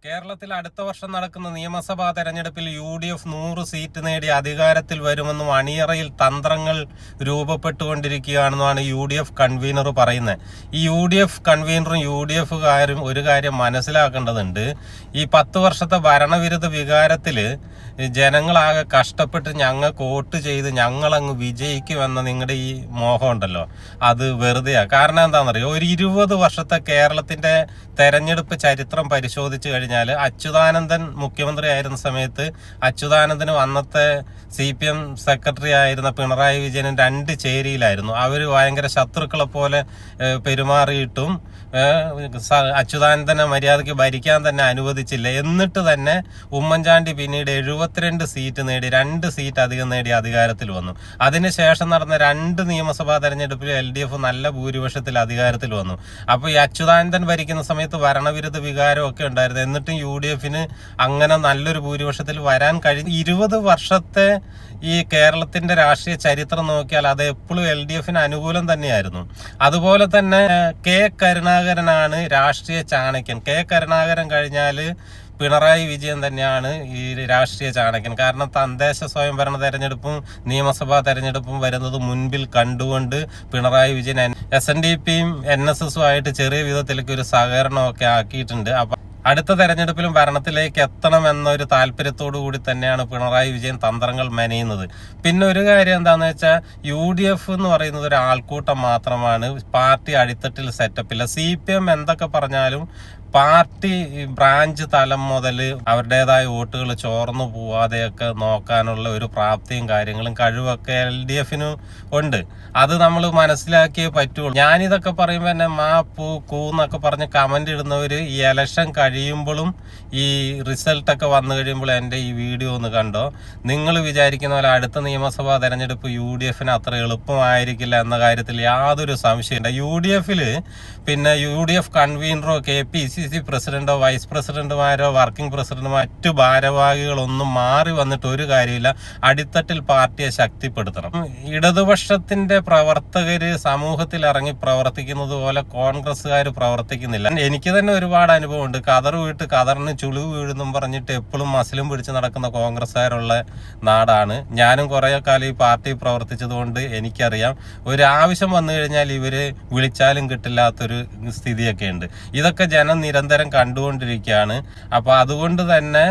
കേരളത്തിൽ അടുത്ത വർഷം നടക്കുന്ന നിയമസഭാ തെരഞ്ഞെടുപ്പിൽ UDF 100 സീറ്റ് നേടി അധികാരത്തിൽ വരുമെന്നും അണിയറയിൽ തന്ത്രങ്ങൾ രൂപപ്പെട്ടുകൊണ്ടിരിക്കുകയാണെന്നാണ് UDF കൺവീനർ പറയുന്നത്. ഈ UDF കൺവീനറും UDFകാരും ഒരു കാര്യം മനസ്സിലാക്കേണ്ടതുണ്ട്. ഈ 10 വർഷത്തെ ഭരണവിരുദ്ധ വികാരത്തില് ജനങ്ങളാകെ കഷ്ടപ്പെട്ട് ഞങ്ങൾക്ക് വോട്ട് ചെയ്ത് ഞങ്ങളങ്ങ് വിജയിക്കുമെന്ന നിങ്ങളുടെ ഈ മോഹം ഉണ്ടല്ലോ, അത് വെറുതെയാണ്. കാരണം എന്താണെന്നറിയോ, ഒരു 20 വർഷത്തെ കേരളത്തിന്റെ തെരഞ്ഞെടുപ്പ് ചരിത്രം പരിശോധിച്ചു കഴിഞ്ഞാൽ അച്യുതാനന്ദൻ മുഖ്യമന്ത്രി ആയിരുന്ന സമയത്ത് അച്യുതാനന്ദനും അന്നത്തെ CPM സെക്രട്ടറി ആയിരുന്ന പിണറായി വിജയനും 2 ചേരിയിലായിരുന്നു. അവര് ഭയങ്കര ശത്രുക്കളെ പോലെ പെരുമാറിയിട്ടും അച്യുതാനന്ദനെ മര്യാദയ്ക്ക് ഭരിക്കാൻ തന്നെ അനുവദിച്ചില്ല. എന്നിട്ട് തന്നെ ഉമ്മൻചാണ്ടി പിന്നീട് 72 സീറ്റ് നേടി, 2 സീറ്റ് അധികം നേടി അധികാരത്തിൽ വന്നു. അതിനുശേഷം നടന്ന 2 നിയമസഭാ തെരഞ്ഞെടുപ്പിൽ LDF നല്ല ഭൂരിപക്ഷത്തിൽ അധികാരത്തിൽ വന്നു. അപ്പൊ ഈ അച്യുതാനന്ദൻ ഭരിക്കുന്ന സമയത്ത് ഭരണവിരുദ്ധ വികാരം ഒക്കെ ഉണ്ടായിരുന്നു. എന്നിട്ടും UDFന് അങ്ങനെ നല്ലൊരു ഭൂരിപക്ഷത്തിൽ വരാൻ കഴിഞ്ഞു. 20 വർഷത്തെ ഈ കേരളത്തിന്റെ രാഷ്ട്രീയ ചരിത്രം നോക്കിയാൽ അത് എപ്പോഴും LDFന് അനുകൂലം തന്നെയായിരുന്നു. അതുപോലെ തന്നെ കെ കരുണാകരനാണ് രാഷ്ട്രീയ ചാണക്യൻ. കെ കരുണാകരൻ കഴിഞ്ഞാല് പിണറായി വിജയൻ തന്നെയാണ് ഈ രാഷ്ട്രീയ ചാണക്യൻ. കാരണം തദ്ദേശ സ്വയംഭരണ തെരഞ്ഞെടുപ്പും നിയമസഭാ തെരഞ്ഞെടുപ്പും വരുന്നത് മുൻപിൽ കണ്ടുകൊണ്ട് പിണറായി വിജയൻ SNDPയും NSSും ആയിട്ട് ചെറിയ വിധത്തിലേക്ക് ഒരു സഹകരണമൊക്കെ ആക്കിയിട്ടുണ്ട്. അപ്പൊ അടുത്ത തെരഞ്ഞെടുപ്പിലും ഭരണത്തിലേക്ക് എത്തണം എന്നൊരു താല്പര്യത്തോടു കൂടി തന്നെയാണ് പിണറായി വിജയൻ തന്ത്രങ്ങൾ മെനയുന്നത്. പിന്നെ ഒരു കാര്യം എന്താണെന്ന് വെച്ചാൽ UDF എന്ന് പറയുന്നത് ഒരു ആൾക്കൂട്ടം മാത്രമാണ്, പാർട്ടി അടിത്തട്ടിൽ സെറ്റപ്പില്ല. CPM എന്തൊക്കെ പറഞ്ഞാലും പാർട്ടി ബ്രാഞ്ച് തലം മുതൽ അവരുടേതായ വോട്ടുകൾ ചോർന്നു പോവാതെയൊക്കെ നോക്കാനുള്ള ഒരു പ്രാപ്തിയും കാര്യങ്ങളും കഴിവൊക്കെ LDFന് ഉണ്ട്. അത് നമ്മൾ മനസ്സിലാക്കിയേ പറ്റുള്ളൂ. ഞാനിതൊക്കെ പറയുമ്പോൾ തന്നെ മാപ്പൂ കൂന്നൊക്കെ പറഞ്ഞ് കമന്റ് ഇടുന്നവര് ഈ ഇലക്ഷൻ കഴിയുമ്പോഴും ഈ റിസൾട്ടൊക്കെ വന്നു കഴിയുമ്പോൾ എൻ്റെ ഈ വീഡിയോ ഒന്ന് കണ്ടോ. നിങ്ങൾ വിചാരിക്കുന്ന പോലെ അടുത്ത നിയമസഭാ തെരഞ്ഞെടുപ്പ് UDFന് അത്ര എളുപ്പമായിരിക്കില്ല എന്ന കാര്യത്തിൽ യാതൊരു സംശയമില്ല. UDFല് പിന്നെ UDF കൺവീനറോ KPCC പ്രസിഡന്റോ വൈസ് പ്രസിഡന്റുമാരോ വർക്കിംഗ് പ്രസിഡന്റോ മറ്റു ഭാരവാഹികളൊന്നും മാറി വന്നിട്ട് ഒരു കാര്യമില്ല. അടിത്തട്ടിൽ പാർട്ടിയെ ശക്തിപ്പെടുത്തണം. ഇടതുപക്ഷത്തിന്റെ പ്രവർത്തകര് സമൂഹത്തിൽ ഇറങ്ങി പ്രവർത്തിക്കുന്നത് പോലെ കോൺഗ്രസ്സുകാർ പ്രവർത്തിക്കുന്നില്ല. എനിക്ക് തന്നെ ഒരുപാട് അനുഭവമുണ്ട്. കതർ വീട്ട് കതറിന് ചുളിവ് വീഴുന്നും പറഞ്ഞിട്ട് എപ്പോഴും മസിലും പിടിച്ച് നടക്കുന്ന കോൺഗ്രസ്സുകാരുള്ള നാടാണ്. ഞാനും കുറെ കാലം ഈ പാർട്ടി പ്രവർത്തിച്ചത് കൊണ്ട് എനിക്കറിയാം. ഒരു ആവശ്യം വന്നു കഴിഞ്ഞാൽ ഇവര് വിളിച്ചാലും കിട്ടില്ലാത്തൊരു സ്ഥിതിയൊക്കെ ഉണ്ട്. ഇതൊക്കെ ജനം നിരന്തരം കണ്ടുകൊണ്ടിരിക്കുകയാണ്. അപ്പൊ അതുകൊണ്ട് തന്നെ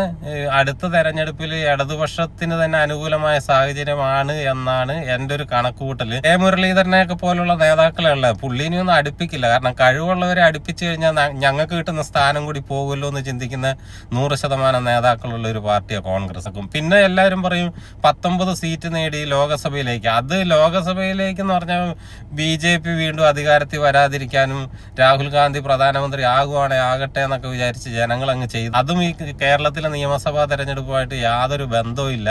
അടുത്ത തെരഞ്ഞെടുപ്പിൽ ഇടതുപക്ഷത്തിന് തന്നെ അനുകൂലമായ സാഹചര്യമാണ് എന്നാണ് എൻ്റെ ഒരു കണക്കുകൂട്ടല്. മുരളീധരനെയൊക്കെ പോലുള്ള നേതാക്കളുള്ള പുള്ളിനെയൊന്നും അടുപ്പിക്കില്ല. കാരണം കഴിവുള്ളവരെ അടുപ്പിച്ചു കഴിഞ്ഞാൽ ഞങ്ങൾക്ക് കിട്ടുന്ന സ്ഥാനം കൂടി പോകുമല്ലോ എന്ന് ചിന്തിക്കുന്ന 100% നേതാക്കളുള്ള ഒരു പാർട്ടിയാണ് കോൺഗ്രസ്. പിന്നെ എല്ലാവരും പറയും 19 സീറ്റ് നേടി ലോകസഭയിലേക്ക്. അത് ലോകസഭയിലേക്ക് എന്ന് പറഞ്ഞാൽ BJP വീണ്ടും അധികാരത്തിൽ വരാതിരിക്കാനും രാഹുൽ ഗാന്ധി പ്രധാനമന്ത്രി ആകട്ടെ എന്നൊക്കെ വിചാരിച്ച് ജനങ്ങൾ അങ്ങ് ചെയ്തു. അതും ഈ കേരളത്തിലെ നിയമസഭാ തെരഞ്ഞെടുപ്പുമായിട്ട് യാതൊരു ബന്ധവും ഇല്ല.